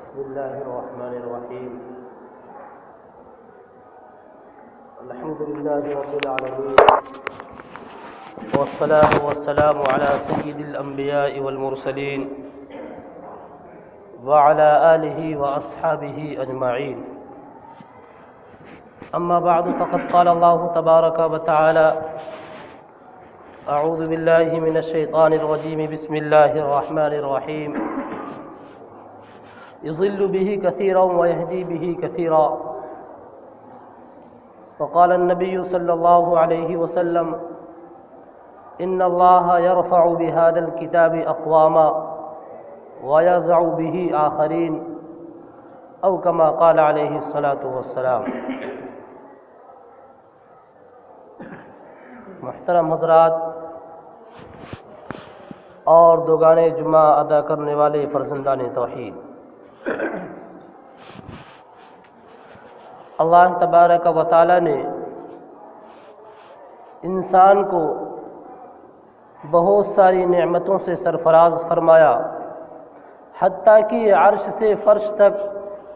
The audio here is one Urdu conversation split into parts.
بسم الله الرحمن الرحيم. الحمد لله رب العالمين، والصلاة والسلام على سيد الأنبياء والمرسلين وعلى آله وأصحابه أجمعين. أما بعد، فقد قال الله تبارك وتعالى: أعوذ بالله من الشيطان الرجيم، بسم الله الرحمن الرحيم. يضل به كثيرا ويهدي به كثيرا. وقال النبي صلى الله عليه وسلم: إن الله يرفع بهذا الكتاب أقواما ويضع به آخرين، أو كما قال عليه الصلاة والسلام. محترم حضرات اور دوگانے جمعہ ادا کرنے والے فرزندان توحید، اللہ تبارک و تعالی نے انسان کو بہت ساری نعمتوں سے سرفراز فرمایا، حتیٰ کہ عرش سے فرش تک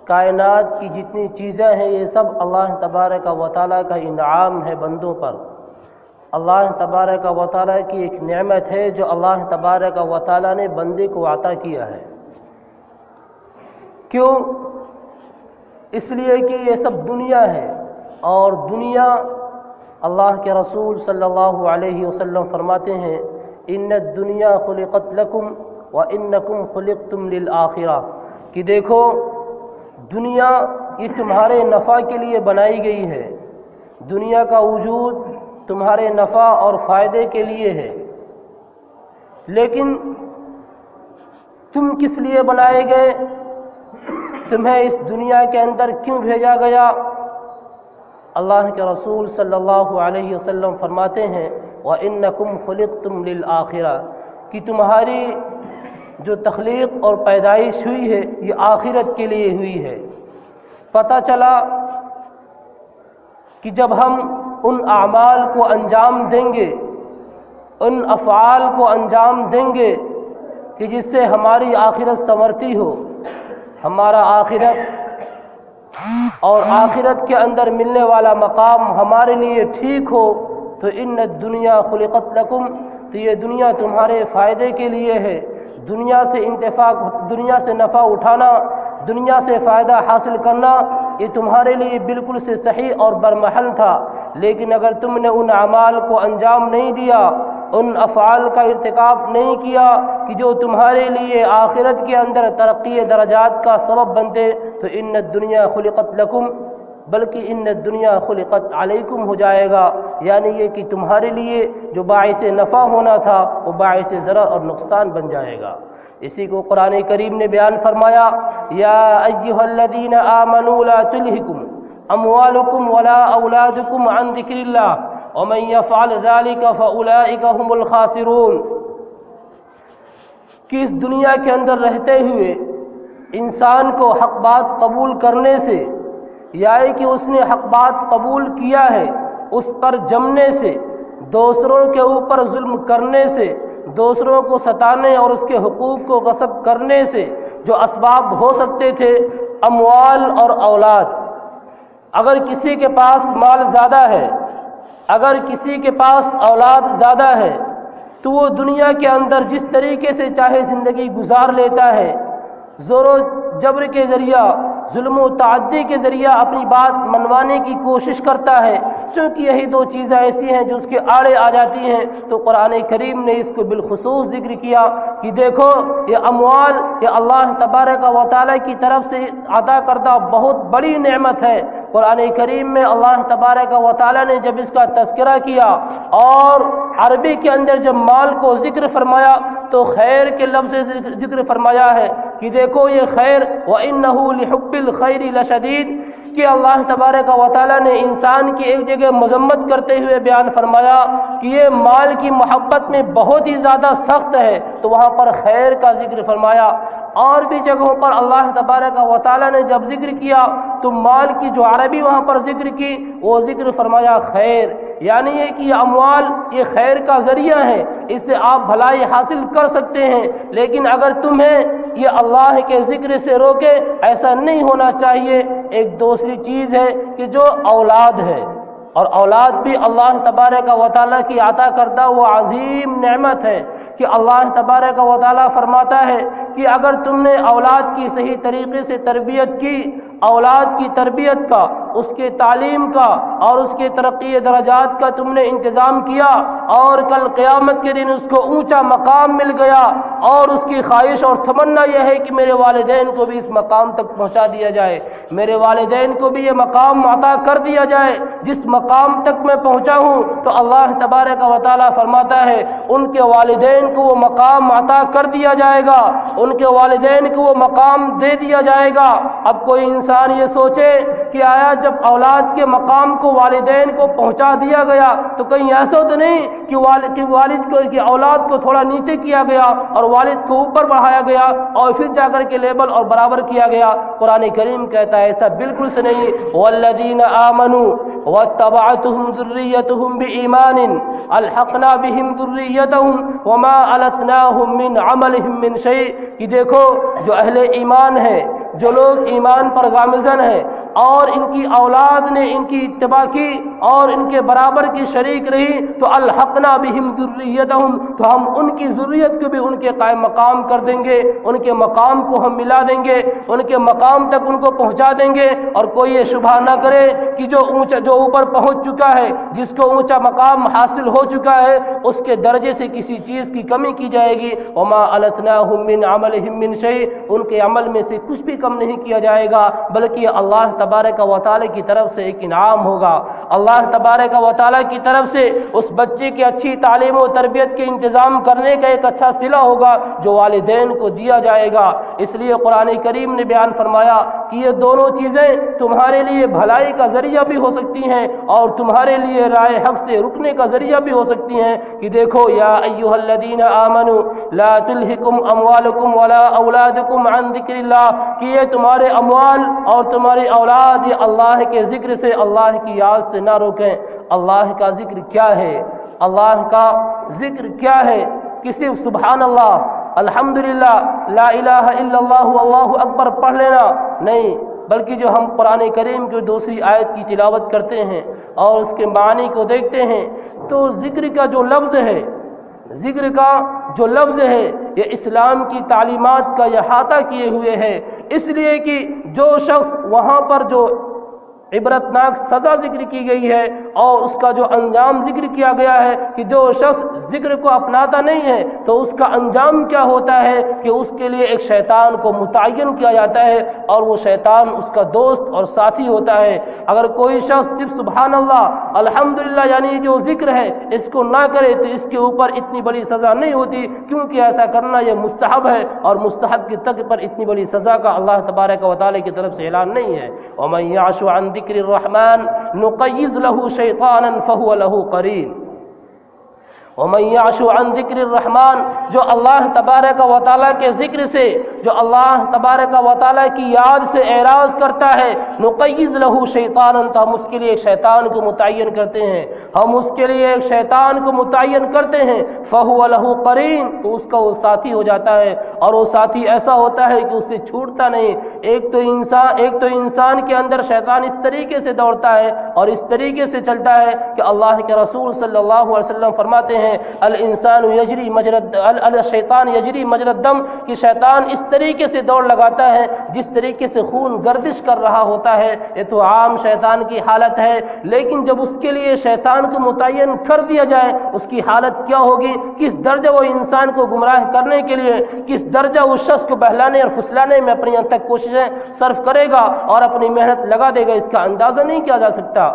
کائنات کی جتنی چیزیں ہیں یہ سب اللہ تبارک و تعالی کا انعام ہے بندوں پر. اللہ تبارک و تعالی کی ایک نعمت ہے جو اللہ تبارک و تعالی نے بندے کو عطا کیا ہے. کیوں؟ اس لیے کہ یہ سب دنیا ہے، اور دنیا اللہ کے رسول صلی اللہ علیہ وسلم فرماتے ہیں: ان الدنیا خلقت لکم وانکم خلقتم للآخرہ، کہ دیکھو دنیا یہ تمہارے نفع کے لیے بنائی گئی ہے، دنیا کا وجود تمہارے نفع اور فائدے کے لیے ہے. لیکن تم کس لیے بنائے گئے؟ تمہیں اس دنیا کے اندر کیوں بھیجا گیا؟ اللہ کے رسول صلی اللہ علیہ وسلم فرماتے ہیں: وَإِنَّكُمْ خُلِقْتُمْ لِلْآخِرَةِ، کہ تمہاری جو تخلیق اور پیدائش ہوئی ہے یہ آخرت کے لیے ہوئی ہے. پتہ چلا کہ جب ہم ان اعمال کو انجام دیں گے، ان افعال کو انجام دیں گے کہ جس سے ہماری آخرت سنورتی ہو، ہمارا آخرت اور آخرت کے اندر ملنے والا مقام ہمارے لیے ٹھیک ہو، تو ان الدنیا خلقت لکم، تو یہ دنیا تمہارے فائدے کے لیے ہے. دنیا سے نفع اٹھانا، دنیا سے فائدہ حاصل کرنا یہ تمہارے لیے بالکل سے صحیح اور برمحل تھا. لیکن اگر تم نے ان اعمال کو انجام نہیں دیا، ان افعال کا ارتکاب نہیں کیا کہ جو تمہارے لیے آخرت کے اندر ترقی درجات کا سبب بنتے، تو ان الدنیا خلقت لکم، بلکہ ان الدنیا خلقت علیکم ہو جائے گا. یعنی یہ کہ تمہارے لیے جو باعث نفع ہونا تھا وہ باعث ضرر اور نقصان بن جائے گا. اسی کو قرآن کریم نے بیان فرمایا: یا ایھا الذین آمنوا لا تلہکم اموالکم ولا اولادکم عن ذکر اللہ ومن یفعل ذلک فاولئک هم الخاسرون، کہ اس دنیا کے اندر رہتے ہوئے انسان کو حق بات قبول کرنے سے، یعنی کہ اس نے حق بات قبول کیا ہے، اس پر جمنے سے، دوسروں کے اوپر ظلم کرنے سے، دوسروں کو ستانے اور اس کے حقوق کو غصب کرنے سے جو اسباب ہو سکتے تھے، اموال اور اولاد. اگر کسی کے پاس مال زیادہ ہے، اگر کسی کے پاس اولاد زیادہ ہے، تو وہ دنیا کے اندر جس طریقے سے چاہے زندگی گزار لیتا ہے، زور و جبر کے ذریعہ، ظلم و تعدی کے ذریعہ اپنی بات منوانے کی کوشش کرتا ہے. چونکہ یہی دو چیزیں ایسی ہیں جو اس کے آڑے آ جاتی ہیں، تو قرآن کریم نے اس کو بالخصوص ذکر کیا کہ دیکھو یہ اموال یہ اللہ تبارک و تعالی کی طرف سے عطا کردہ بہت بڑی نعمت ہے. قرآن کریم میں اللہ تبارک و تعالی نے جب اس کا تذکرہ کیا اور عربی کے اندر جب مال کو ذکر فرمایا تو خیر کے لفظ سے ذکر فرمایا ہے کہ دیکھو یہ خیر، وَإِنَّهُ لِحُبِّ الْخَيْرِ لَشَدِيدٌ، کہ اللہ تبارک و تعالی نے انسان کی ایک جگہ مذمت کرتے ہوئے بیان فرمایا کہ یہ مال کی محبت میں بہت ہی زیادہ سخت ہے، تو وہاں پر خیر کا ذکر فرمایا. اور بھی جگہوں پر اللہ تبارک و تعالیٰ نے جب ذکر کیا تو مال کی جو عربی وہاں پر ذکر کی وہ ذکر فرمایا خیر، یعنی یہ کہ یہ اموال یہ خیر کا ذریعہ ہے، اس سے آپ بھلائی حاصل کر سکتے ہیں، لیکن اگر تمہیں یہ اللہ کے ذکر سے روکے ایسا نہیں ہونا چاہیے۔ ایک دوسری چیز ہے کہ جو اولاد ہے، اور اولاد بھی اللہ تبارک و تعالیٰ کی عطا کردہ وہ عظیم نعمت ہے کہ اللہ تبارک و تعالیٰ فرماتا ہے کہ اگر تم نے اولاد کی صحیح طریقے سے تربیت کی، اولاد کی تربیت کا، اس کے تعلیم کا اور اس کے ترقی درجات کا تم نے انتظام کیا، اور کل قیامت کے دن اس کو اونچا مقام مل گیا، اور اس کی خواہش اور تمنا یہ ہے کہ میرے والدین کو بھی اس مقام تک پہنچا دیا جائے، میرے والدین کو بھی یہ مقام عطا کر دیا جائے جس مقام تک میں پہنچا ہوں، تو اللہ تبارک و تعالیٰ فرماتا ہے ان کے والدین کو وہ مقام عطا کر دیا جائے گا، ان کے والدین کو وہ مقام دے دیا جائے گا۔ اب کوئی انسان یہ سوچے کہ آیا جب اولاد کے مقام کو والدین کو پہنچا دیا گیا تو کہیں ایسا تو نہیں کہ والد کو کہ اولاد کو تھوڑا نیچے کیا گیا اور والد کو اوپر بڑھایا گیا اور پھر جا کر کے لیبل اور برابر کیا گیا؟ قرآن کریم کہتا ہے ایسا بالکل سے نہیں۔ والذین آمنوا واتبعتهم ذریتهم بإیمان الحقنا بهم ذریتهم وما التناهم من عملهم من شیء، کہ دیکھو جو اہل ایمان ہے، جو لوگ ایمان پر گامزن ہیں اور ان کی اولاد نے ان کی اتباع کی اور ان کے برابر کی شریک رہی تو الحقنا بہم ذریتہم، تو ہم ان کی ذریت کو بھی ان کے قائم مقام کر دیں گے، ان کے مقام کو ہم ملا دیں گے، ان کے مقام تک ان کو پہنچا دیں گے۔ اور کوئی یہ شبہ نہ کرے کہ جو اوپر پہنچ چکا ہے، جس کو اونچا مقام حاصل ہو چکا ہے، اس کے درجے سے کسی چیز کی کمی کی جائے گی۔ وما التناہم من عملہم من شیء، ان کے عمل میں سے کچھ بھی کم نہیں کیا جائے گا، بلکہ اللہ تبارک و تعالی کی طرف سے ایک انعام ہوگا۔ اللہ تبارک و تعالی کی طرف سے اس بچے کی اچھی تعلیم و تربیت کے انتظام کرنے کا ایک اچھا صلہ ہوگا جو والدین کو دیا جائے گا۔ اس لیے قرآن کریم نے بیان فرمایا کہ یہ دونوں چیزیں تمہارے لیے بھلائی کا ذریعہ بھی ہو سکتی ہیں اور تمہارے لیے رائے حق سے رکنے کا ذریعہ بھی ہو سکتی ہیں۔ کہ دیکھو یا ایھا الذین آمنوا لا تلہکم اموالکم ولا اولادکم عن ذکر اللہ، کہ یہ تمہارے اموال اور تمہاری اولاد یہ اللہ کے ذکر سے، اللہ کی یاد سے نہ روکیں۔ اللہ کا ذکر کیا ہے؟ اللہ کا ذکر کیا ہے؟ کہ صرف سبحان اللہ، الحمدللہ، لا الہ الا اللہ، اللہ اکبر پڑھ لینا نہیں، بلکہ جو ہم قرآن کریم کی دوسری آیت کی تلاوت کرتے ہیں اور اس کے معنی کو دیکھتے ہیں تو ذکر کا جو لفظ ہے، ذکر کا جو لفظ ہے یہ اسلام کی تعلیمات کا احاطہ کیے ہوئے ہے، اس لیے کہ جو شخص وہاں پر جو عبرتناک سزا ذکر کی گئی ہے اور اس کا جو انجام ذکر کیا گیا ہے کہ جو شخص ذکر کو اپناتا نہیں ہے تو اس کا انجام کیا ہوتا ہے کہ اس کے لیے ایک شیطان کو متعین کیا جاتا ہے اور وہ شیطان اس کا دوست اور ساتھی ہوتا ہے۔ اگر کوئی شخص صرف سبحان اللہ الحمدللہ یعنی جو ذکر ہے اس کو نہ کرے تو اس کے اوپر اتنی بڑی سزا نہیں ہوتی، کیونکہ ایسا کرنا یہ مستحب ہے اور مستحب کی ترک پر اتنی بڑی سزا کا اللہ تبارک و تعالی کی طرف سے اعلان نہیں ہے۔ ومن یعش عن ذکر الرحمن نقیض له شیطانا فهو له قرین۔ ومن یعش عن ذکر الرحمن، جو اللہ تبارک و تعالیٰ کے ذکر سے، جو اللہ تبارک و تعالیٰ کی یاد سے اعراض کرتا ہے، نقیض له شیطانا، تو ہم اس کے لیے ایک شیطان کو متعین کرتے ہیں، ہم اس کے لیے ایک شیطان کو متعین کرتے ہیں، فهو له قرین، تو اس کا وہ ساتھی ہو جاتا ہے، اور وہ ساتھی ایسا ہوتا ہے کہ اس سے چھوٹتا نہیں۔ ایک تو انسان کے اندر شیطان اس طریقے سے دوڑتا ہے اور اس طریقے سے چلتا ہے کہ اللہ کے رسول صلی اللہ علیہ وسلم فرماتے ہیں الانسان یجری مجرد الشیطان یجری مجرد دم، کہ شیطان اس طریقے سے دوڑ لگاتا ہے جس طریقے سے خون گردش کر رہا ہوتا ہے۔ یہ تو عام شیطان کی حالت ہے، لیکن جب اس کے لیے شیطان کو متعین کر دیا جائے اس کی حالت کیا ہوگی، کس درجہ وہ انسان کو گمراہ کرنے کے لیے، کس درجہ اس شخص کو بہلانے اور پھسلانے میں اپنی انت تک کوششیں صرف کرے گا اور اپنی محنت لگا دے گا، اس کا اندازہ نہیں کیا جا سکتا۔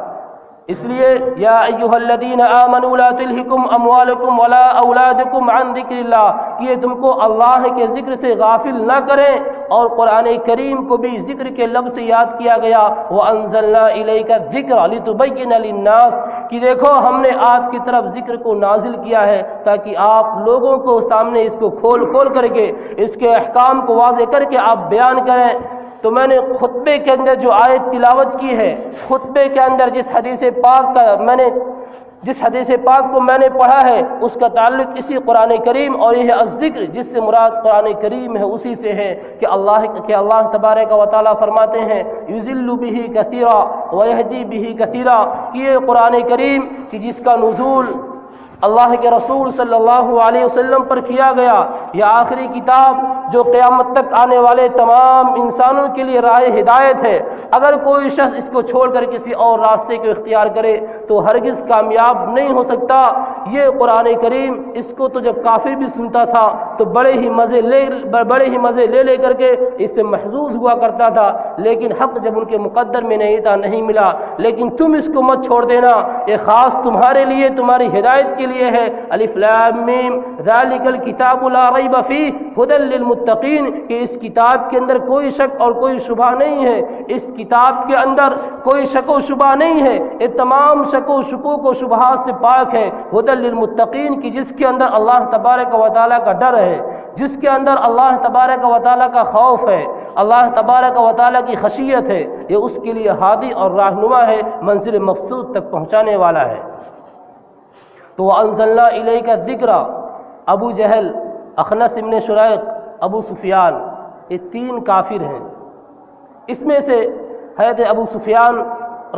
اس لیے یا ایھا الذین آمنوا لا تلہکم اموالکم ولا اولادکم عن ذکر اللہ، کہ یہ تم کو اللہ کے ذکر سے غافل نہ کریں، اور قرآن کریم کو بھی ذکر کے لفظ سے یاد کیا گیا، وانزلنا الیک الذکر لتبین للناس، کہ دیکھو ہم نے آپ کی طرف ذکر کو نازل کیا ہے تاکہ آپ لوگوں کو سامنے اس کو کھول کر کے اس کے احکام کو واضح کر کے آپ بیان کریں۔ تو میں نے خطبے کے اندر جو آیت تلاوت کی ہے، خطبے کے اندر جس حدیث پاک کو میں نے پڑھا ہے، اس کا تعلق اسی قرآن کریم اور یہ الذکر جس سے مراد قرآن کریم ہے اسی سے ہے کہ اللہ تبارک و تعالیٰ فرماتے ہیں یضل بہ کثیرا ویہدی بہ کثیرا، کہ یہ قرآن کریم کہ جس کا نزول اللہ کے رسول صلی اللہ علیہ وسلم پر کیا گیا، یہ آخری کتاب جو قیامت تک آنے والے تمام انسانوں کے لیے راہ ہدایت ہے۔ اگر کوئی شخص اس کو چھوڑ کر کسی اور راستے کو اختیار کرے تو ہرگز کامیاب نہیں ہو سکتا۔ یہ قرآن کریم اس کو تو جب کافر بھی سنتا تھا تو بڑے ہی مزے لے کر کے اس سے محظوظ ہوا کرتا تھا، لیکن حق جب ان کے مقدر میں نہیں ملا۔ لیکن تم اس کو مت چھوڑ دینا، یہ خاص تمہارے لیے، تمہاری ہدایت کے لیے ہے۔ الف لام میم ذالک الکتاب لا ریب فیہ ھدی للمتقین، کہ اس کتاب کے اندر کوئی شک اور کوئی شبہ نہیں ہے، اس کتاب کے اندر کوئی شک و شبہ نہیں ہے، یہ تمام شک و شکوک و شبہات سے پاک ہے۔ ھدی للمتقین، کی جس کے اندر اللہ تبارک و تعالیٰ کا ڈر ہے، جس کے اندر اللہ تبارک و تعالیٰ کا خوف ہے، اللہ تبارک و تعالیٰ کی خشیت ہے، یہ اس کے لیے ہادی اور رہنما ہے، منزل مقصود تک پہنچانے والا ہے۔ تو وَأَنزَلْنَا إِلَيْكَ الذِّكْرَ، ابو جہل، اخنس ابن شریق، ابو سفیان، یہ تین کافر ہیں۔ اس میں سے حضرت ابو سفیان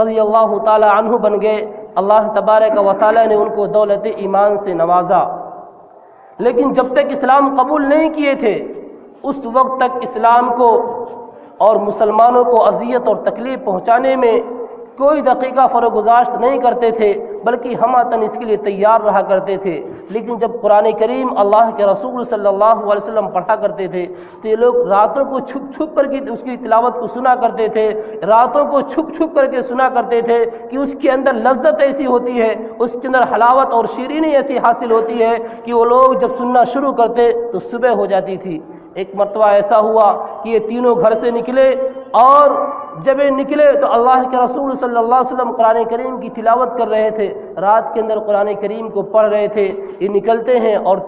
رضی اللہ تعالی عنہ بن گئے، اللہ تبارک و تعالی نے ان کو دولت ایمان سے نوازا، لیکن جب تک اسلام قبول نہیں کیے تھے اس وقت تک اسلام کو اور مسلمانوں کو اذیت اور تکلیف پہنچانے میں کوئی دقیقہ فروگزاشت نہیں کرتے تھے، بلکہ ہماتن اس کے لیے تیار رہا کرتے تھے۔ لیکن جب قرآن کریم اللہ کے رسول صلی اللہ علیہ وسلم پڑھا کرتے تھے تو یہ لوگ راتوں کو چھپ کر کے اس کی تلاوت کو سنا کرتے تھے، راتوں کو چھپ کر کے سنا کرتے تھے کہ اس کے اندر لذت ایسی ہوتی ہے، اس کے اندر حلاوت اور شیرینی ایسی حاصل ہوتی ہے کہ وہ لوگ جب سننا شروع کرتے تو صبح ہو جاتی تھی۔ ایک مرتبہ ایسا ہوا کہ یہ تینوں گھر سے نکلے، اور جب یہ نکلے تو اللہ کے رسول صلی اللہ علیہ وسلم قرآن کریم کی تلاوت کر رہے تھے، رات کے اندر قرآن کریم کو پڑھ رہے تھے۔ یہ نکلتے ہیں اور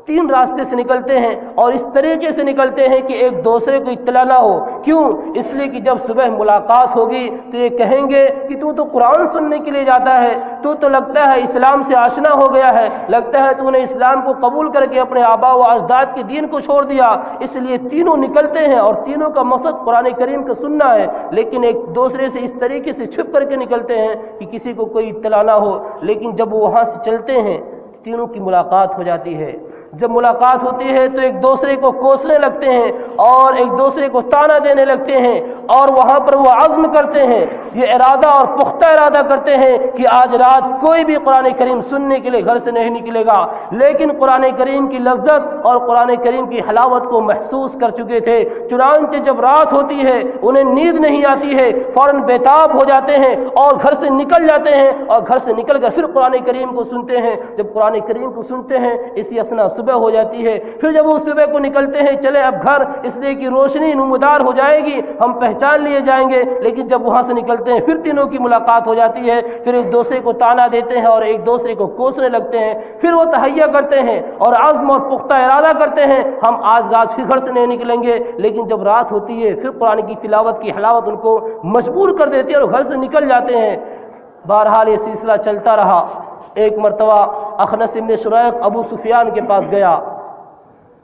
تین راستے سے نکلتے ہیں، اور اس طریقے سے نکلتے ہیں کہ ایک دوسرے کو اطلاع نہ ہو۔ کیوں؟ اس لیے کہ جب صبح ملاقات ہوگی تو یہ کہیں گے کہ تو قرآن سننے کے لیے جاتا ہے، تو لگتا ہے اسلام سے آشنا ہو گیا ہے، لگتا ہے تو نے اسلام کو قبول کر کے اپنے آبا و اجداد کے دین کو چھوڑ دیا۔ اس لیے تینوں نکلتے ہیں اور تینوں کا مقصد قرآن کریم کا سننا ہے، لیکن ایک دوسرے سے اس طریقے سے چھپ کر کے نکلتے ہیں کہ کسی کو کوئی اطلاع نہ ہو۔ لیکن جب وہ وہاں سے چلتے ہیں تینوں کی ملاقات ہو جاتی ہے۔ جب ملاقات ہوتی ہے تو ایک دوسرے کو کوسنے لگتے ہیں اور ایک دوسرے کو طعنہ دینے لگتے ہیں، اور وہاں پر وہ عزم کرتے ہیں، یہ ارادہ اور پختہ ارادہ کرتے ہیں کہ آج رات کوئی بھی قرآن کریم سننے کے لیے گھر سے نہیں نکلے گا۔ لیکن قرآن کریم کی لذت اور قرآن کریم کی حلاوت کو محسوس کر چکے تھے، چنانچہ جب رات ہوتی ہے انہیں نیند نہیں آتی ہے، فوراً بیتاب ہو جاتے ہیں اور گھر سے نکل جاتے ہیں، اور گھر سے نکل کر پھر قرآن کریم کو سنتے ہیں۔ جب قرآن کریم کو سنتے ہیں اسی اثنا صبح ہو جاتی ہے۔ پھر جب وہ صبح کو نکلتے ہیں چلے اب گھر، اس لیے کہ روشنی نمودار ہو جائے گی، ہم پہچان لیے جائیں گے۔ لیکن جب وہاں سے نکلتے ہیں پھر تینوں کی ملاقات ہو جاتی ہے، پھر ایک دوسرے کو طعنہ دیتے ہیں اور ایک دوسرے کو کوسنے لگتے ہیں۔ پھر وہ تہیہ کرتے ہیں اور عزم اور پختہ ارادہ کرتے ہیں ہم آج رات پھر گھر سے نہیں نکلیں گے۔ لیکن جب رات ہوتی ہے پھر قرآن کی تلاوت کی حلاوت ان کو مجبور کر دیتی ہے اور گھر سے نکل جاتے ہیں۔ بہرحال یہ سلسلہ چلتا رہا۔ ایک مرتبہ اخنس ابن شریق ابو سفیان کے پاس گیا،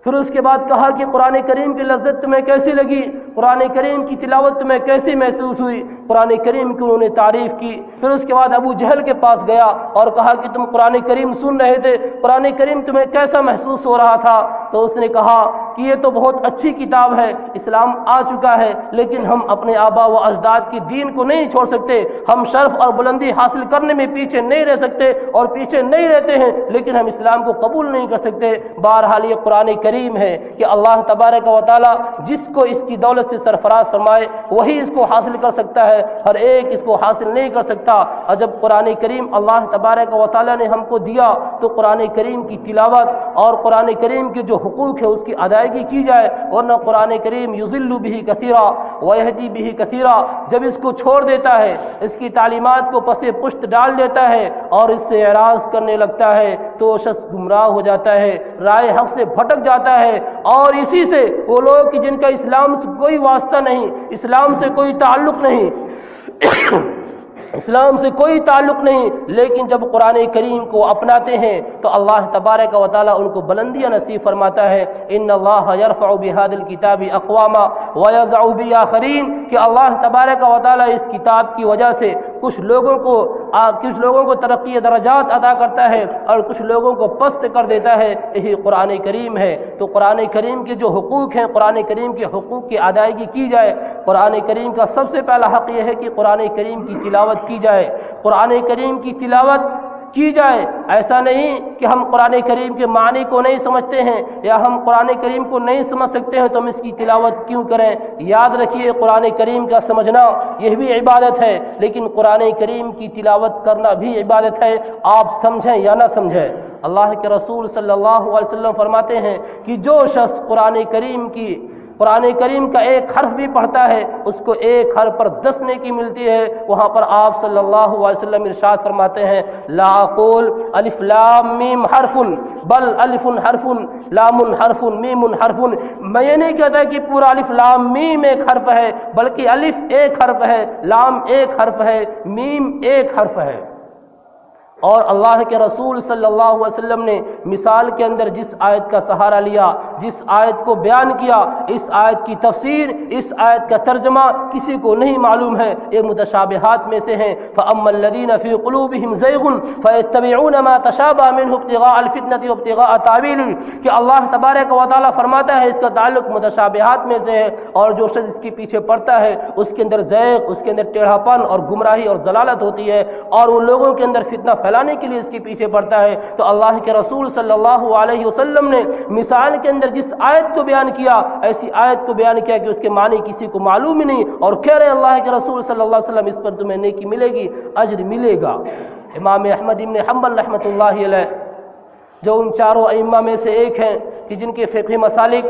پھر اس کے بعد کہا کہ قرآن کریم کی لذت تمہیں کیسی لگی، قرآن کریم کی تلاوت تمہیں کیسی محسوس ہوئی، قرآن کریم کی انہوں نے تعریف کی۔ پھر اس کے بعد ابو جہل کے پاس گیا اور کہا کہ تم قرآن کریم سن رہے تھے، قرآن کریم تمہیں کیسا محسوس ہو رہا تھا؟ تو اس نے کہا کہ یہ تو بہت اچھی کتاب ہے، اسلام آ چکا ہے، لیکن ہم اپنے آبا و اجداد کی دین کو نہیں چھوڑ سکتے، ہم شرف اور بلندی حاصل کرنے میں پیچھے نہیں رہ سکتے اور پیچھے نہیں رہتے ہیں، لیکن ہم اسلام کو قبول نہیں کر سکتے۔ بہرحال یہ قرآن کریم ہے کہ اللہ تبارک و تعالی جس کو اس کی دولت سے سرفراز فرمائے وہی اس کو حاصل کر سکتا ہے، ہر ایک اس کو حاصل نہیں کر سکتا۔ اور جب قرآن کریم اللہ تبارک و تعالی نے ہم کو دیا تو قرآن کریم کی تلاوت اور قرآن کریم کے جو حقوق ہے اس کی ادائیگی کی جائے، ورنہ قرآن کریم یضل بہ کثیرا، وَيَهْدِي بِهِ كَثِيرًا، جب اس کو چھوڑ دیتا ہے، اس کی تعلیمات کو پس پشت ڈال دیتا ہے اور اس سے اعراض کرنے لگتا ہے تو وہ شخص گمراہ ہو جاتا ہے، رائے حق سے بھٹک جاتا ہے۔ اور اسی سے وہ لوگ کہ جن کا اسلام سے کوئی واسطہ نہیں، اسلام سے کوئی تعلق نہیں اسلام سے کوئی تعلق نہیں، لیکن جب قرآن کریم کو اپناتے ہیں تو اللہ تبارک و تعالیٰ ان کو بلندیاں نصیب فرماتا ہے۔ ان اللہ یرفع بہذا الکتاب اقواما ویضع بآخرین، کہ اللہ تبارک و تعالیٰ اس کتاب کی وجہ سے کچھ لوگوں کو ترقی درجات عطا کرتا ہے اور کچھ لوگوں کو پست کر دیتا ہے، یہی قرآن کریم ہے۔ تو قرآن کریم کے جو حقوق ہیں، قرآن کریم کے حقوق کی ادائیگی کی جائے۔ قرآن کریم کا سب سے پہلا حق یہ ہے کہ قرآن کریم کی تلاوت کی جائے، قرآن کریم کی تلاوت کی جائے۔ ایسا نہیں کہ ہم قرآن کریم کے معنی کو نہیں سمجھتے ہیں یا ہم قرآن کریم کو نہیں سمجھ سکتے ہیں تو ہم اس کی تلاوت کیوں کریں۔ یاد رکھیے قرآن کریم کا سمجھنا یہ بھی عبادت ہے، لیکن قرآن کریم کی تلاوت کرنا بھی عبادت ہے، آپ سمجھیں یا نہ سمجھیں۔ اللہ کے رسول صلی اللہ علیہ وسلم فرماتے ہیں کہ جو شخص قرآن کریم کا ایک حرف بھی پڑھتا ہے اس کو ایک حرف پر 10 نیکی ملتی ہے۔ وہاں پر آپ صلی اللہ علیہ وسلم ارشاد فرماتے ہیں لا اقول الف لام میم حرف بل الف حرف لام حرف میم حرف، میں یہ نہیں کہتا کہ پورا الف لام میم ایک حرف ہے، بلکہ الف ایک حرف ہے، لام ایک حرف ہے، میم ایک حرف ہے۔ اور اللہ کے رسول صلی اللہ علیہ وسلم نے مثال کے اندر جس آیت کا سہارا لیا، جس آیت کو بیان کیا، اس آیت کی تفسیر، اس آیت کا ترجمہ کسی کو نہیں معلوم ہے، یہ متشابہات میں سے ہیں۔ فَأَمَّا الَّذِينَ فِي قُلُوبِهِمْ زَيْغٌ فَيَتَّبِعُونَ مَا تَشَابَهَ مِنْهُ ابْتِغَاءَ الْفِتْنَةِ وَابْتِغَاءَ تَأْوِيلِهِ، کہ اللہ تبارک و تعالیٰ فرماتا ہے اس کا تعلق متشابہات میں سے ہے، اور جو شخص اس کے پیچھے پڑتا ہے اس کے اندر زیغ، اس کے اندر ٹیڑھاپن اور گمراہی اور ضلالت ہوتی ہے، اور ان لوگوں کے اندر فتنہ پھیلانے کے لیے اس کے پیچھے پڑتا ہے۔ تو اللہ کے رسول صلی اللہ علیہ وسلم نے مثال کے اندر جس آیت کو بیان کیا، ایسی آیت کو بیان کیا کہ اس کے معنی کسی کو معلوم ہی نہیں، اور کہہ رہے اللہ کے رسول صلی اللہ علیہ وسلم اس پر تمہیں نیکی ملے گی، اجر ملے گا۔ امام احمد بن حنبل رحمۃ اللہ علیہ جو ان چاروں ائمہ میں سے ایک ہیں کہ جن کے فقہی مسالک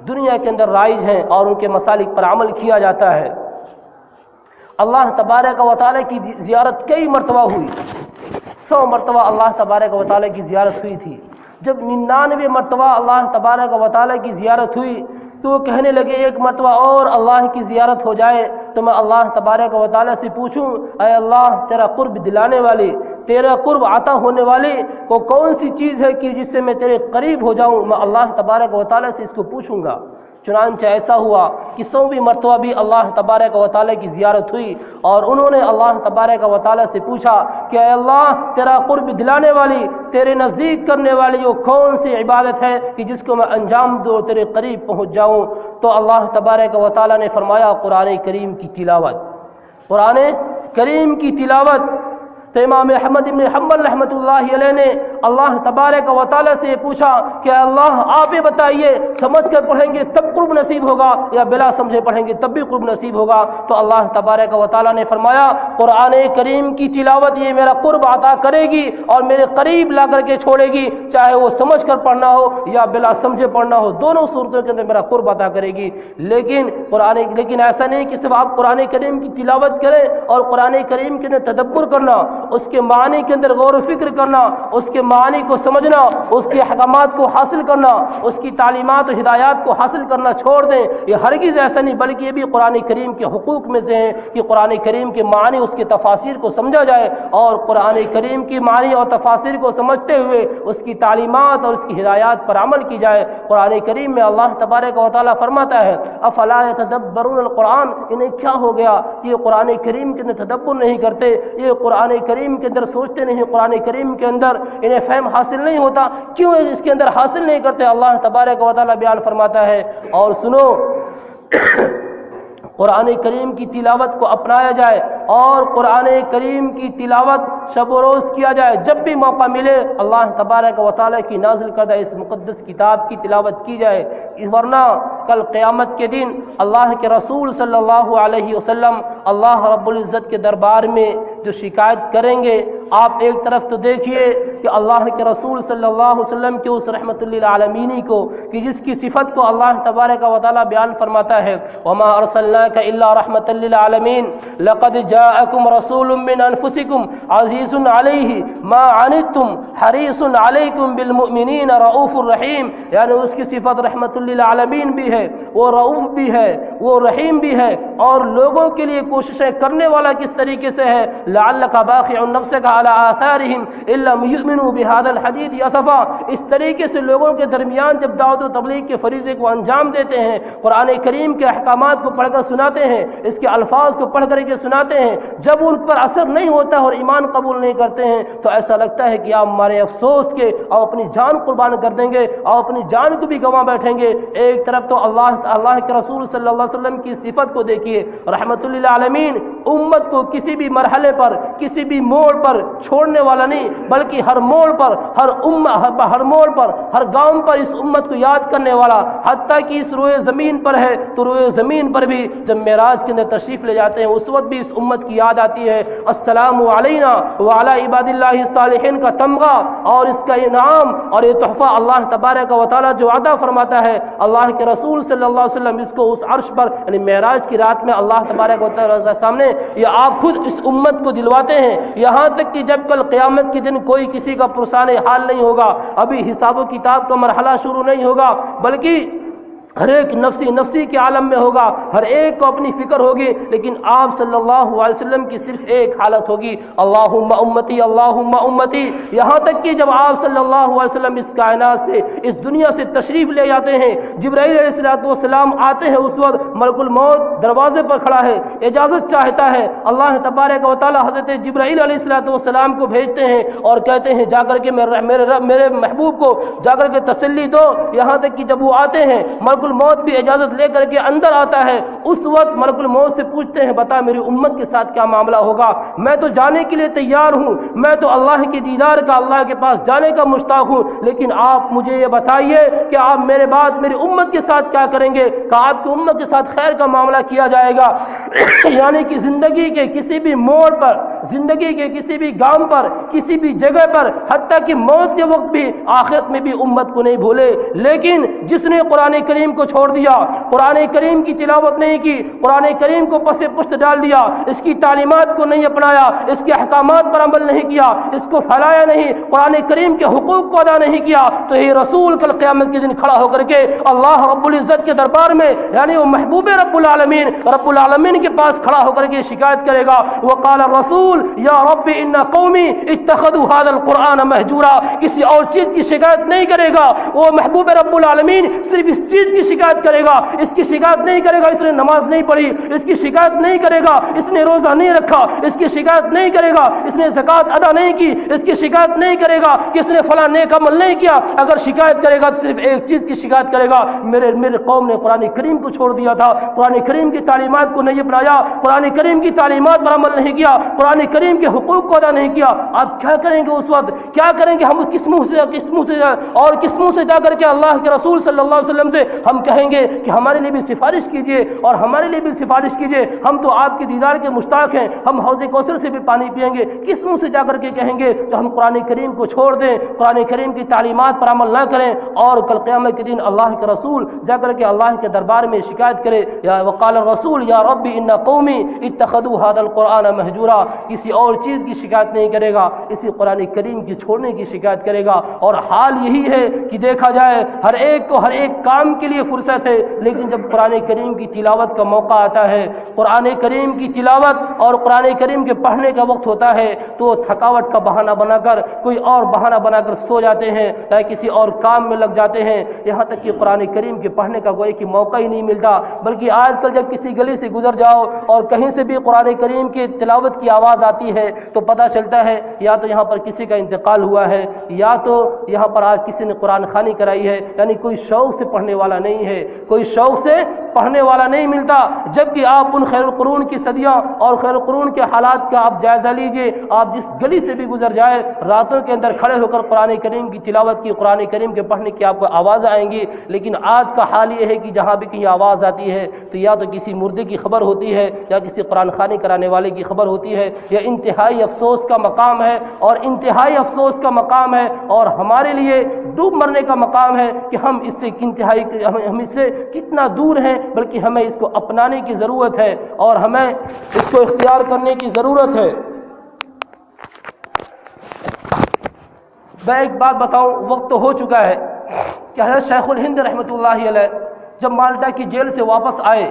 دنیا کے اندر رائج ہیں اور ان کے مسالک پر عمل کیا جاتا ہے، اللہ تبارک و تعالیٰ کی زیارت کئی مرتبہ ہوئی، 100 مرتبہ اللہ تبارک و تعالیٰ کی زیارت ہوئی تھی۔ جب 99 مرتبہ اللہ تبارک و تعالیٰ کی زیارت ہوئی تو وہ کہنے لگے ایک مرتبہ اور اللہ کی زیارت ہو جائے تو میں اللہ تبارک و تعالیٰ سے پوچھوں اے اللہ تیرا قرب دلانے والی، تیرا قرب عطا ہونے والی وہ کون سی چیز ہے کہ جس سے میں تیرے قریب ہو جاؤں، میں اللہ تبارک و تعالیٰ سے اس کو پوچھوں گا۔ چنانچہ ایسا ہوا کہ 100ویں مرتبہ بھی اللہ تبارک و تعالیٰ کی زیارت ہوئی اور انہوں نے اللہ تبارک و تعالیٰ سے پوچھا کہ اے اللہ تیرا قرب دلانے والی، تیرے نزدیک کرنے والی وہ کون سی عبادت ہے کہ جس کو میں انجام دوں تیرے قریب پہنچ جاؤں؟ تو اللہ تبارک و تعالیٰ نے فرمایا قرآن کریم کی تلاوت، قرآن کریم کی تلاوت۔ تو امام احمد بن حنبل رحمۃ اللہ علیہ نے اللہ تبارک و تعالیٰ سے پوچھا کہ اللہ آپ یہ بتائیے سمجھ کر پڑھیں گے تب قرب نصیب ہوگا یا بلا سمجھے پڑھیں گے تب بھی قرب نصیب ہوگا؟ تو اللہ تبارک و تعالیٰ نے فرمایا قرآن کریم کی تلاوت یہ میرا قرب عطا کرے گی اور میرے قریب لا کر کے چھوڑے گی، چاہے وہ سمجھ کر پڑھنا ہو یا بلا سمجھے پڑھنا ہو، دونوں صورتوں کے اندر میرا قرب عطا کرے گی۔ لیکن ایسا نہیں کہ صرف آپ قرآن کریم کی تلاوت کریں اور قرآن کریم کے اندر تدبر کرنا، اس کے معنی کے اندر غور و فکر کرنا، اس کے معنی کو سمجھنا، اس کے احکامات کو حاصل کرنا، اس کی تعلیمات و ہدایات کو حاصل کرنا چھوڑ دیں، یہ ہرگز ایسا نہیں، بلکہ یہ بھی قرآن کریم کے حقوق میں سے ہیں کہ قرآن کریم کے معنی اس کے تفاسیر کو سمجھا جائے اور قرآن کریم کی معنی اور تفاسیر کو سمجھتے ہوئے اس کی تعلیمات اور اس کی ہدایات پر عمل کی جائے۔ قرآن کریم میں اللہ تبارک و تعالیٰ فرماتا ہے افلا یتدبرون القرآن، انہیں کیا ہو گیا یہ قرآن کریم کے اندر تدبر نہیں کرتے، یہ قرآن کریم کے اندر سوچتے نہیں، قرآن کریم کے اندر انہیں فہم حاصل نہیں ہوتا، کیوں اس کے اندر حاصل نہیں کرتے؟ اللہ تبارک و تعالیٰ بیان فرماتا ہے اور سنو قرآن کریم کی تلاوت کو اپنایا جائے اور قرآن کریم کی تلاوت شب و روز کیا جائے، جب بھی موقع ملے اللہ تبارک و تعالیٰ کی نازل کردہ اس مقدس کتاب کی تلاوت کی جائے، ورنہ کل قیامت کے دن اللہ کے رسول صلی اللہ علیہ وسلم اللہ رب العزت کے دربار میں جو شکایت کریں گے آپ ایک طرف تو دیکھیے کہ اللہ کے رسول صلی اللہ علیہ وسلم کے اس رحمت للعالمین کو کہ جس کی صفت کو اللہ تبارک و تعالی بیان فرماتا ہے وما ارسلناک الا رحمتا للعالمین لقد جاءکم رسول من انفسکم عزیز علیہ ما عنتم حریص علیکم بالمؤمنین رؤوف الرحیم، یعنی اس کی صفت رحمت للعالمین بھی ہے، وہ رؤوف بھی ہے، وہ رحیم بھی ہے، اور لوگوں کے لیے کوششیں کرنے والا کس طریقے سے ہے لعلک باخع نفسک علی آثارہم ان لم یؤمنوا بہذا الحدیث اسفا، اس طریقے سے لوگوں کے درمیان جب دعوت و تبلیغ کے فریضے کو انجام دیتے ہیں، قرآن کریم کے احکامات کو پڑھ کر سناتے ہیں، اس کے الفاظ کو پڑھ کر کے سناتے ہیں، جب ان پر اثر نہیں ہوتا اور ایمان قبول نہیں کرتے ہیں تو ایسا لگتا ہے کہ آپ ہمارے افسوس کے اور اپنی جان قربان کر دیں گے اور اپنی جان کو بھی گنوا بیٹھیں گے۔ ایک طرف تو اللہ کے رسول صلی اللہ علیہ وسلم کی صفت کو دیکھیے، رحمت للعالمین امت کو کسی بھی مرحلے پر کسی بھی موڑ پر چھوڑنے والا نہیں، بلکہ ہر موڑ پر ہر موڑ پر ہر گاؤں پر اس امت کو یاد کرنے والا، حتیٰ کہ اس روئے زمین پر ہے تو روئے زمین پر بھی جب معراج کے اندر تشریف لے جاتے ہیں اس وقت بھی اس امت کی یاد آتی ہے۔ السلام علینا وعلی عباد اللہ الصالحین کا تمغہ اور اس کا انعام اور یہ تحفہ اللہ تبارک و تعالی جو عطا فرماتا ہے، اللہ کے رسول صلی اللہ علیہ وسلم اس کو اس عرش پر یعنی معراج کی رات میں اللہ تبارک و تعالی کے سامنے یہ آپ خود اس امت کو دلواتے ہیں، یہاں تک کہ جب کل قیامت کے دن کوئی کسی کا پرسان حال نہیں ہوگا، ابھی حساب و کتاب کا مرحلہ شروع نہیں ہوگا، بلکہ ہر ایک نفسی کے عالم میں ہوگا، ہر ایک کو اپنی فکر ہوگی، لیکن آپ صلی اللہ علیہ وسلم کی صرف ایک حالت ہوگی اللہم امتی اللہم امتی، یہاں تک کہ جب آپ صلی اللہ علیہ وسلم اس کائنات سے اس دنیا سے تشریف لے جاتے ہیں، جبرائیل علیہ السلام آتے ہیں، اس وقت ملک الموت دروازے پر کھڑا ہے، اجازت چاہتا ہے، اللہ تبارک و تعالی حضرت جبرائیل علیہ السلام کو بھیجتے ہیں اور کہتے ہیں جا کر کے میرے محبوب کو جا کر کے تسلی دو، یہاں تک کہ جب وہ آتے ہیں ملک الموت بھی اجازت لے کر کے اندر آتا ہے، اس وقت ملک الموت سے پوچھتے ہیں بتا میری امت کے ساتھ کیا معاملہ ہوگا، میں تو جانے کے لیے تیار ہوں، میں تو اللہ کے دیدار کا اللہ کے پاس جانے کا مشتاق ہوں، لیکن آپ مجھے یہ بتائیے کہ آپ میرے بعد میری امت کے ساتھ کیا کریں گے؟ کہ آپ کی امت کے ساتھ خیر کا معاملہ کیا جائے گا یعنی کہ زندگی کے کسی بھی موڑ پر، زندگی کے کسی بھی گام پر، کسی بھی جگہ پر، حتیٰ کہ موت کے وقت بھی آخرت میں بھی امت کو نہیں بھولے، لیکن جس نے قرآن کریم کو چھوڑ دیا، قرآن کریم کی تلاوت نہیں کی، قرآن کریم کو پس پشت ڈال دیا، اس کی تعلیمات کو نہیں اپنایا، اس کے احکامات پر عمل نہیں کیا، اس کو پھیلایا نہیں، قرآن کریم کے حقوق کو ادا نہیں کیا، تو یہ رسول کل قیامت کے دن کھڑا ہو کر کے اللہ رب العزت کے دربار میں یعنی وہ محبوب رب العالمین کے پاس کھڑا ہو کر کے شکایت کرے گا، وقال الرسول یا رب ان قومی اتخذوا هذا القرآن مہجورا، کسی اور چیز کی شکایت نہیں کرے گا، وہ محبوب رب العالمین صرف اس چیز کی شکایت کرے گا، اس کی شکایت نہیں کرے گا اس نے نماز نہیں پڑھی، اس کی شکایت نہیں کرے گا اس نے روزہ نہیں رکھا، اس کی شکایت نہیں کرے گا اس نے زکوٰۃ ادا نہیں کی، اس کی شکایت نہیں کرے گا کہ اس نے فلاں نیک عمل نہیں کیا، اگر شکایت کرے گا تو صرف ایک چیز کی شکایت کرے گا، میرے قوم نے قرآن کریم کو چھوڑ دیا تھا، قرآن کریم کی تعلیمات کو نہیں اپنایا، قرآن کریم کی تعلیمات پر عمل نہیں کیا، قرآن کریم کے حقوق کو ادا نہیں کیا۔ آپ کیا کریں گے اس وقت؟ کیا کریں گے ہم؟ کس منہ سے جا کر کے اللہ کے رسول صلی اللہ علیہ وسلم سے ہم کہیں گے کہ ہمارے لیے بھی سفارش کیجئے اور ہمارے لیے بھی سفارش کیجئے، ہم تو آپ کے دیدار کے مشتاق ہیں، ہم حوض کوثر سے بھی پانی پیئیں گے؟ کس منہ سے جا کر کے کہیں گے کہ ہم قرآن کریم کو چھوڑ دیں، قرآن کریم کی تعلیمات پر عمل نہ کریں، اور کل قیامت کے دن اللہ کے رسول جا کر کے اللہ کے دربار میں شکایت کرے یا وقال الرسول یا رب ان قومی اتخذوا هذا القرآن مہجورا، کسی اور چیز کی شکایت نہیں کرے گا، اسی قرآن کریم کی چھوڑنے کی شکایت کرے گا۔ اور حال یہی ہے کہ دیکھا جائے ہر ایک کو ہر ایک کام کے لیے فرصت ہے، لیکن جب قرآن کریم کی تلاوت کا موقع آتا ہے، قرآن کریم کی تلاوت اور قرآن کریم کے پڑھنے کا وقت ہوتا ہے تو تھکاوٹ کا بہانہ بنا کر کوئی اور بہانہ بنا کر سو جاتے ہیں یا کسی اور کام میں لگ جاتے ہیں، یہاں تک کہ قرآن کریم کے پڑھنے کا کوئی کہ موقع ہی نہیں ملتا۔ بلکہ آج کل جب کسی گلی سے گزر جاؤ اور کہیں سے بھی قرآن کریم کی تلاوت کی آواز آتی ہے تو پتہ چلتا ہے یا تو یہاں پر کسی کا انتقال ہوا ہے یا تو یہاں پر آج کسی نے قرآن خوانی کرائی ہے، یعنی کوئی شوق سے پڑھنے والا نہیں ہے، کوئی شوق سے پڑھنے والا نہیں ملتا۔ جبکہ آپ ان خیر القرون کی صدیاں اور خیر القرون کے حالات کا آپ جائزہ لیجئے، آپ جس گلی سے بھی گزر جائے راتوں کے اندر کھڑے ہو کر قرآن کریم کی تلاوت کی، قرآن کریم کے پڑھنے کی آپ کو آواز آئیں گی، لیکن آج کا حال یہ ہے کہ جہاں بھی کہیں آواز آتی ہے تو یا تو کسی مردے کی خبر ہوتی ہوتی ہے یا کسی قرآن خوانی کرانے والے کی خبر ہوتی ہے، یہ انتہائی افسوس کا مقام ہے اور انتہائی افسوس کا مقام ہے، اور ہمارے لیے ڈوب مرنے کا مقام ہے کہ ہم اس سے ہم اس سے کتنا دور ہیں، بلکہ ہمیں اس کو اپنانے کی ضرورت ہے اور ہمیں اس کو اختیار کرنے کی ضرورت ہے۔ میں ایک بات بتاؤں، وقت تو ہو چکا ہے کہ حضرت شیخ الہند رحمۃ اللہ علیہ جب مالٹا کی جیل سے واپس آئے،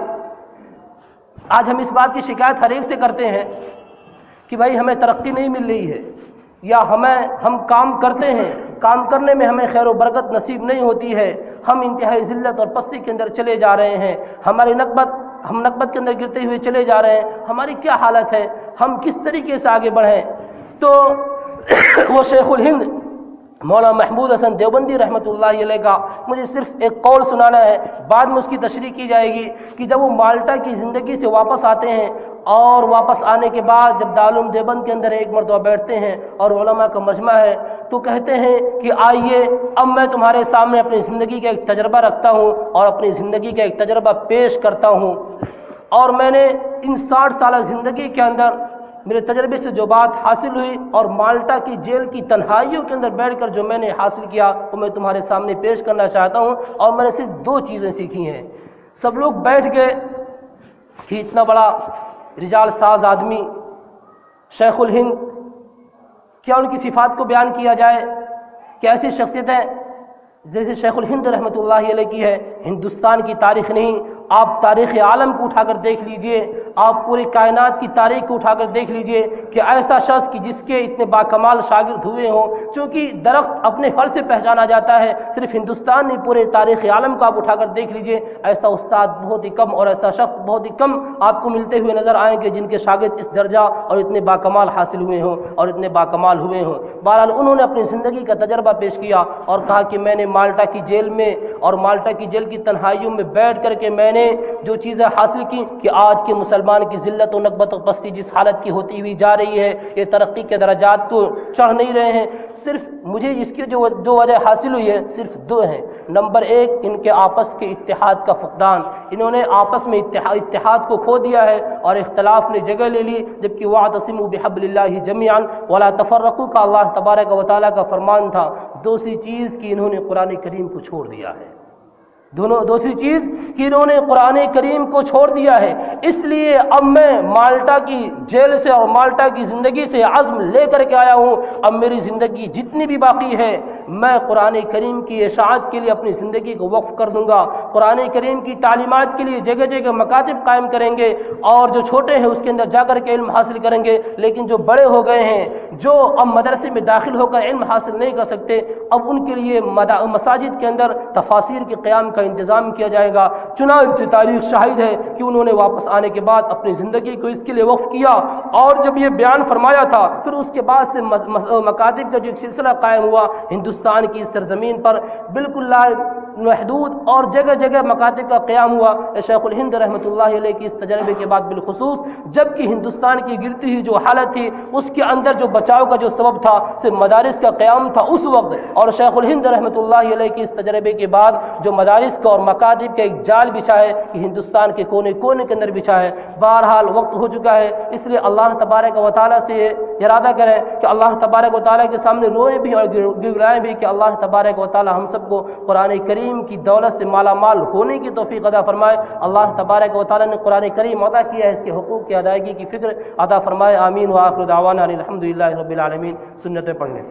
آج ہم اس بات کی شکایت ہر ایک سے کرتے ہیں کہ بھائی ہمیں ترقی نہیں مل رہی ہے، یا ہم کام کرتے ہیں، کام کرنے میں ہمیں خیر و برکت نصیب نہیں ہوتی ہے، ہم انتہائی ذلت اور پستی کے اندر چلے جا رہے ہیں، ہم نقبت کے اندر گرتے ہوئے چلے جا رہے ہیں، ہماری کیا حالت ہے، ہم کس طریقے سے آگے بڑھیں۔ تو وہ شیخ الہند مولانا محمود حسن دیوبندی رحمۃ اللہ علیہ کا مجھے صرف ایک قول سنانا ہے، بعد میں اس کی تشریح کی جائے گی، کہ جب وہ مالٹا کی زندگی سے واپس آتے ہیں اور واپس آنے کے بعد جب دارالعلوم دیوبند کے اندر ایک مرتبہ بیٹھتے ہیں اور علماء کا مجمع ہے، تو کہتے ہیں کہ آئیے اب میں تمہارے سامنے اپنی زندگی کا ایک تجربہ رکھتا ہوں اور اپنی زندگی کا ایک تجربہ پیش کرتا ہوں، اور میں نے ان 60 سالہ زندگی کے اندر میرے تجربے سے جو بات حاصل ہوئی اور مالٹا کی جیل کی تنہائیوں کے اندر بیٹھ کر جو میں نے حاصل کیا وہ میں تمہارے سامنے پیش کرنا چاہتا ہوں، اور میں نے صرف 2 چیزیں سیکھی ہیں۔ سب لوگ بیٹھ گئے کہ اتنا بڑا رجال ساز آدمی شیخ الہند، کیا ان کی صفات کو بیان کیا جائے کہ ایسی شخصیتیں جیسے شیخ الہند رحمۃ اللہ علیہ کی ہے، ہندوستان کی تاریخ نہیں، آپ تاریخ عالم کو اٹھا کر دیکھ لیجئے، آپ پوری کائنات کی تاریخ کو اٹھا کر دیکھ لیجئے کہ ایسا شخص کہ جس کے اتنے باکمال شاگرد ہوئے ہوں، چونکہ درخت اپنے پھل سے پہچانا جاتا ہے، صرف ہندوستان نہیں پورے تاریخ عالم کو آپ اٹھا کر دیکھ لیجئے، ایسا استاد بہت ہی کم اور ایسا شخص بہت ہی کم آپ کو ملتے ہوئے نظر آئیں گے جن کے شاگرد اس درجہ اور اتنے باکمال حاصل ہوئے ہوں اور اتنے باکمال ہوئے ہوں۔ بہرحال انہوں نے اپنی زندگی کا تجربہ پیش کیا اور کہا کہ میں نے مالٹا کی جیل میں اور مالٹا کی جیل کی تنہائیوں میں بیٹھ کر کے میں نے جو چیزیں حاصل کی کہ آج کے مسلمان کی ذلت و نکبت و پستی جس حالت کی ہوتی ہوئی جا رہی ہے، یہ ترقی کے درجات تو چڑھ نہیں رہے ہیں، صرف مجھے اس کی جو وجہ حاصل ہوئی ہے صرف 2 ہیں۔ نمبر 1 ان کے آپس کے اتحاد کا فقدان، انہوں نے آپس میں اتحاد کو کھو دیا ہے اور اختلاف نے جگہ لے لی، جبکہ وَاعْتَصِمُوا بِحَبْلِ اللَّهِ جَمِيعًا وَلَا تَفَرَّقُوا کا اللہ تبارک و تعالیٰ کا فرمان تھا۔ دوسری چیز کہ انہوں نے قرآن کریم کو چھوڑ دیا ہے، دوسری چیز کہ انہوں نے قرآن کریم کو چھوڑ دیا ہے۔ اس لیے اب میں مالٹا کی جیل سے اور مالٹا کی زندگی سے عزم لے کر کے آیا ہوں، اب میری زندگی جتنی بھی باقی ہے میں قرآن کریم کی اشاعت کے لیے اپنی زندگی کو وقف کر دوں گا، قرآن کریم کی تعلیمات کے لیے جگہ جگہ مکاتب قائم کریں گے، اور جو چھوٹے ہیں اس کے اندر جا کر کے علم حاصل کریں گے، لیکن جو بڑے ہو گئے ہیں جو اب مدرسے میں داخل ہو کر علم حاصل نہیں کر سکتے، اب ان کے لیے مساجد کے اندر تفاسیر کے قیام کا انتظام کیا جائے گا۔ چنانچہ تاریخ شاہد ہے کہ انہوں نے واپس آنے کے بعد اپنی زندگی کو اس کے لیے وقف کیا، اور جب یہ بیان فرمایا تھا پھر اس کے بعد سے مکاتب کا جو ایک سلسلہ قائم ہوا ہندوستان کی اس سرزمین پر، بالکل لا محدود اور جگہ جگہ مکاتب کا قیام ہوا۔ شیخ الہند رحمۃ اللہ علیہ کی اس تجربے کے بعد بالخصوص جبکہ ہندوستان کی گرتی ہوئی جو حالت تھی اس کے اندر جو بچاؤ کا جو سبب تھا صرف مدارس کا قیام تھا اس وقت، اور شیخ الہند رحمۃ اللہ علیہ کی اس تجربے کے بعد جو مدارس کا اور مکاتب کا ایک جال بچھا ہے کہ ہندوستان کے کونے کونے کے اندر بچھا ہے۔ بہرحال وقت ہو چکا ہے، اس لیے اللہ تبارک و تعالیٰ سے ارادہ کریں کہ اللہ تبارک و تعالیٰ کے سامنے روئیں بھی اور گڑگڑائیں بھی کہ اللہ تبارک و تعالیٰ ہم سب کو قرآن کریم کی دولت سے مالا مال ہونے کی توفیق عطا فرمائے۔ اللہ تبارک و تعالیٰ نے قرآن کریم عطا کیا ہے، اس کے حقوق کی ادائیگی کی فکر عطا فرمائے۔ آمین۔ وآخر دعوانا الحمد للہ رب العالمین۔ سنتیں پڑھنے